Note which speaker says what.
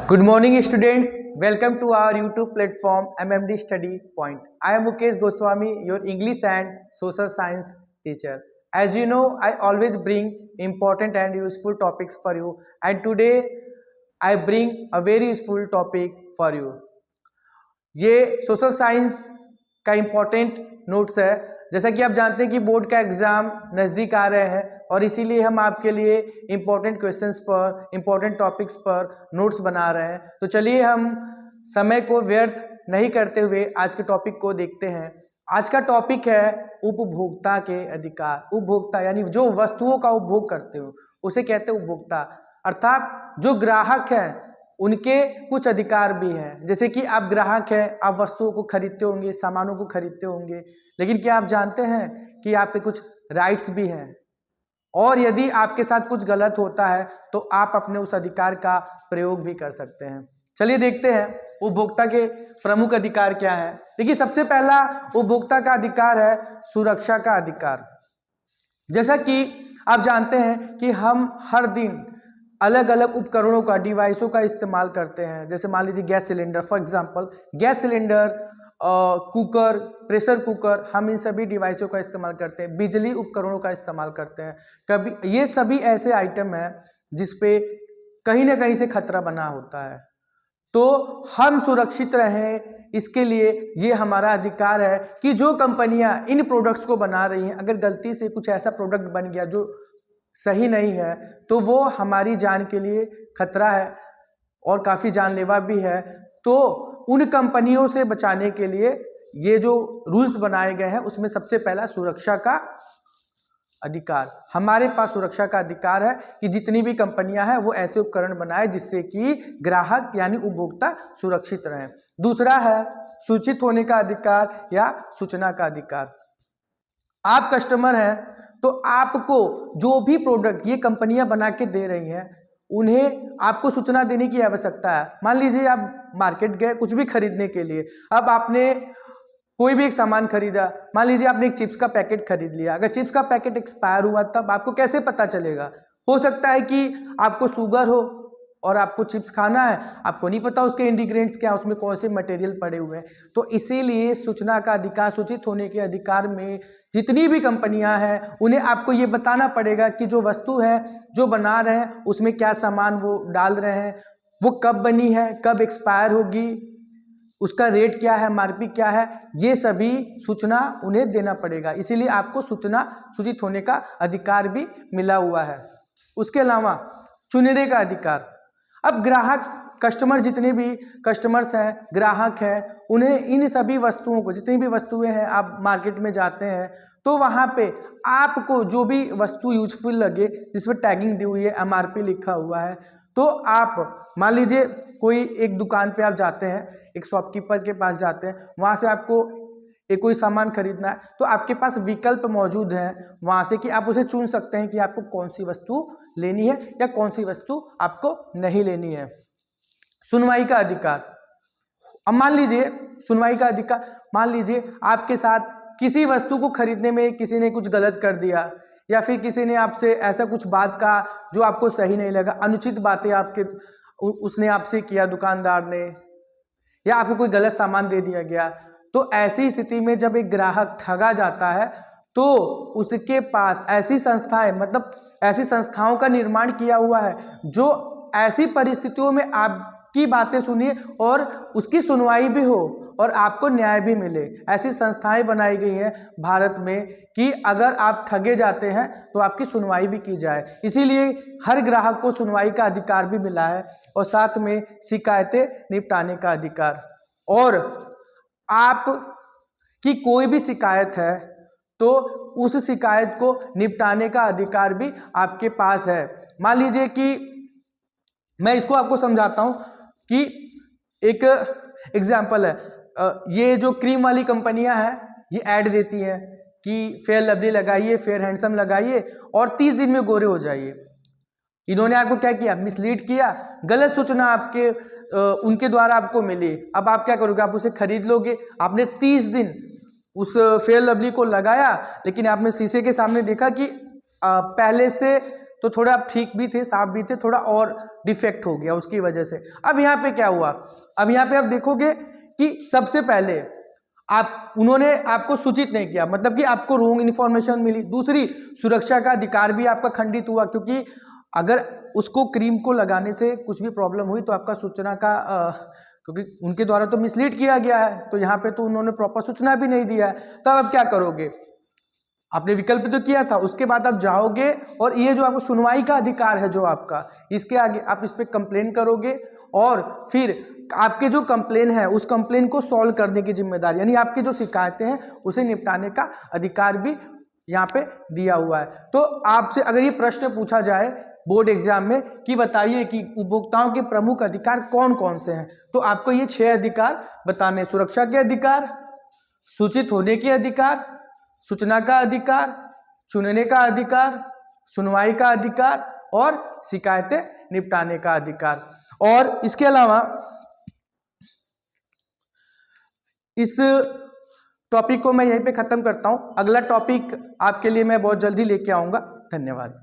Speaker 1: Good morning students, welcome to our YouTube platform MMD Study Point. I am Mukesh Goswami, your English and Social Science teacher. As you know, I always bring important and useful topics for you, and today I bring a very useful topic for you. ये social science का important notes है। जैसा कि आप जानते हैं कि board का एग्ज़ाम नज़दीक आ रहे हैं और इसीलिए हम आपके लिए इम्पोर्टेंट क्वेश्चंस पर, इम्पोर्टेंट टॉपिक्स पर नोट्स बना रहे हैं। तो चलिए हम समय को व्यर्थ नहीं करते हुए आज के टॉपिक को देखते हैं। आज का टॉपिक है उपभोक्ता के अधिकार। उपभोक्ता यानी जो वस्तुओं का उपभोग करते हो उसे कहते हैं उपभोक्ता, अर्थात जो ग्राहक हैं उनके कुछ अधिकार भी हैं। जैसे कि आप ग्राहक हैं, आप वस्तुओं को खरीदते होंगे, सामानों को खरीदते होंगे, लेकिन क्या आप जानते हैं कि आपके कुछ राइट्स भी हैं और यदि आपके साथ कुछ गलत होता है तो आप अपने उस अधिकार का प्रयोग भी कर सकते हैं। चलिए देखते हैं उपभोक्ता के प्रमुख अधिकार क्या है। देखिए, सबसे पहला उपभोक्ता का अधिकार है सुरक्षा का अधिकार। जैसा कि आप जानते हैं कि हम हर दिन अलग अलग उपकरणों का, डिवाइसों का इस्तेमाल करते हैं। जैसे मान लीजिए gas cylinder, for example gas cylinder, cooker, pressure cooker, हम इन सभी डिवाइसों का इस्तेमाल करते हैं। बिजली उपकरणों का इस्तेमाल करते हैं। कभी ये सभी ऐसे आइटम हैं जिस पे कहीं ना कहीं से खतरा बना होता है, तो हम सुरक्षित रहें इसके लिए ये हमारा अधिकार है कि जो कंपनियां इन प्रोडक्ट्स को बना रही हैं, अगर गलती से कुछ ऐसा प्रोडक्ट बन गया जो सही नहीं है तो वो हमारी जान के लिए खतरा है और काफ़ी जानलेवा भी है। तो उन कंपनियों से बचाने के लिए ये जो रूल्स बनाए गए हैं उसमें सबसे पहला सुरक्षा का अधिकार। हमारे पास सुरक्षा का अधिकार है कि जितनी भी कंपनियां हैं वो ऐसे उपकरण बनाए जिससे कि ग्राहक यानी उपभोक्ता सुरक्षित रहें। दूसरा है सूचित होने का अधिकार या सूचना का अधिकार। आप कस्टमर हैं तो आपको जो भी प्रोडक्ट ये कंपनियां बना के दे रही हैं उन्हें आपको सूचना देने की आवश्यकता है। मान लीजिए आप मार्केट गए कुछ भी खरीदने के लिए, अब आपने कोई भी एक सामान खरीदा, मान लीजिए आपने एक चिप्स का पैकेट खरीद लिया। अगर चिप्स का पैकेट एक्सपायर हुआ तब आपको कैसे पता चलेगा? हो सकता है कि आपको शुगर हो और आपको चिप्स खाना है, आपको नहीं पता उसके इंग्रेडिएंट्स क्या, उसमें कौन से मटेरियल पड़े हुए हैं। तो इसीलिए सूचना का अधिकार, सूचित होने के अधिकार में जितनी भी कंपनियां हैं उन्हें आपको ये बताना पड़ेगा कि जो वस्तु है जो बना रहे हैं उसमें क्या सामान वो डाल रहे हैं, वो कब बनी है, कब एक्सपायर होगी, उसका रेट क्या है, एमआरपी क्या है, ये सभी सूचना उन्हें देना पड़ेगा। इसीलिए आपको सूचना, सूचित होने का अधिकार भी मिला हुआ है। उसके अलावा चुनने का अधिकार। अब ग्राहक, कस्टमर, जितने भी कस्टमर्स हैं, ग्राहक हैं, उन्हें इन सभी वस्तुओं को, जितनी भी वस्तुएं हैं, आप मार्केट में जाते हैं तो वहाँ पे आपको जो भी वस्तु यूजफुल लगे, जिसमें टैगिंग दी हुई है, एमआरपी लिखा हुआ है, तो आप मान लीजिए कोई एक दुकान पे आप जाते हैं, एक शॉपकीपर के पास जाते हैं, वहाँ से आपको एक कोई सामान खरीदना है तो आपके पास विकल्प मौजूद हैं वहाँ से कि आप उसे चुन सकते हैं कि आपको कौन सी वस्तु लेनी है या कौन सी वस्तु आपको नहीं लेनी है। सुनवाई का अधिकार। अब मान लीजिए सुनवाई का अधिकार, मान लीजिए आपके साथ किसी वस्तु को खरीदने में किसी ने कुछ गलत कर दिया या फिर किसी ने आपसे ऐसा कुछ बात कहा जो आपको सही नहीं लगा, अनुचित बातें उसने आपसे किया, दुकानदार ने, या आपको कोई गलत सामान दे दिया गया। तो ऐसी स्थिति में जब एक ग्राहक ठगा जाता है तो उसके पास ऐसी संस्थाएं, मतलब ऐसी संस्थाओं का निर्माण किया हुआ है जो ऐसी परिस्थितियों में आपकी बातें सुनिए और उसकी सुनवाई भी हो और आपको न्याय भी मिले। ऐसी संस्थाएं बनाई गई हैं भारत में कि अगर आप ठगे जाते हैं तो आपकी सुनवाई भी की जाए। इसीलिए हर ग्राहक को सुनवाई का अधिकार भी मिला है और साथ में शिकायतें निपटाने का अधिकार। और आप की कोई भी शिकायत है तो उस शिकायत को निपटाने का अधिकार भी आपके पास है। मान लीजिए कि मैं इसको आपको समझाता हूं कि एक एग्जाम्पल है, ये जो क्रीम वाली कंपनियां हैं ये ऐड देती हैं कि फेयर लवली लगाइए, फेयर हैंडसम लगाइए और 30 दिन में गोरे हो जाइए। इन्होंने आपको क्या किया? मिसलीड किया, गलत सूचना आपके उनके द्वारा आपको मिली। अब आप क्या करोगे? आप उसे खरीद लोगे। आपने 30 दिन उस फेयर लवली को लगाया लेकिन आपने शीशे के सामने देखा कि पहले से तो थोड़ा आप ठीक भी थे, साफ भी थे, थोड़ा और डिफेक्ट हो गया उसकी वजह से। अब यहाँ पे क्या हुआ, अब यहाँ पे आप देखोगे कि सबसे पहले उन्होंने आपको सूचित नहीं किया, मतलब कि आपको रॉन्ग इन्फॉर्मेशन मिली। दूसरी, सुरक्षा का अधिकार भी आपका खंडित हुआ, क्योंकि अगर उसको क्रीम को लगाने से कुछ भी प्रॉब्लम हुई तो आपका सूचना का क्योंकि उनके द्वारा तो मिसलीड किया गया है, तो यहाँ पे तो उन्होंने प्रॉपर सूचना भी नहीं दिया है। तब आप क्या करोगे, आपने विकल्प तो किया था, उसके बाद आप जाओगे और ये जो आपको सुनवाई का अधिकार है जो आपका, इसके आगे आप इस पे कंप्लेन करोगे और फिर आपके जो कंप्लेन है उस कंप्लेन को सॉल्व करने की जिम्मेदारी, यानी आपकी जो शिकायतें हैं उसे निपटाने का अधिकार भी यहाँ पे दिया हुआ है। तो आपसे अगर ये प्रश्न पूछा जाए बोर्ड एग्जाम में कि बताइए कि उपभोक्ताओं के प्रमुख अधिकार कौन कौन से हैं, तो आपको ये 6 अधिकार बताने: सुरक्षा के अधिकार, सूचित होने के अधिकार, सूचना का अधिकार, चुनने का अधिकार, सुनवाई का अधिकार और शिकायतें निपटाने का अधिकार। और इसके अलावा इस टॉपिक को मैं यहीं पे खत्म करता हूं। अगला टॉपिक आपके लिए मैं बहुत जल्दी लेके आऊंगा। धन्यवाद।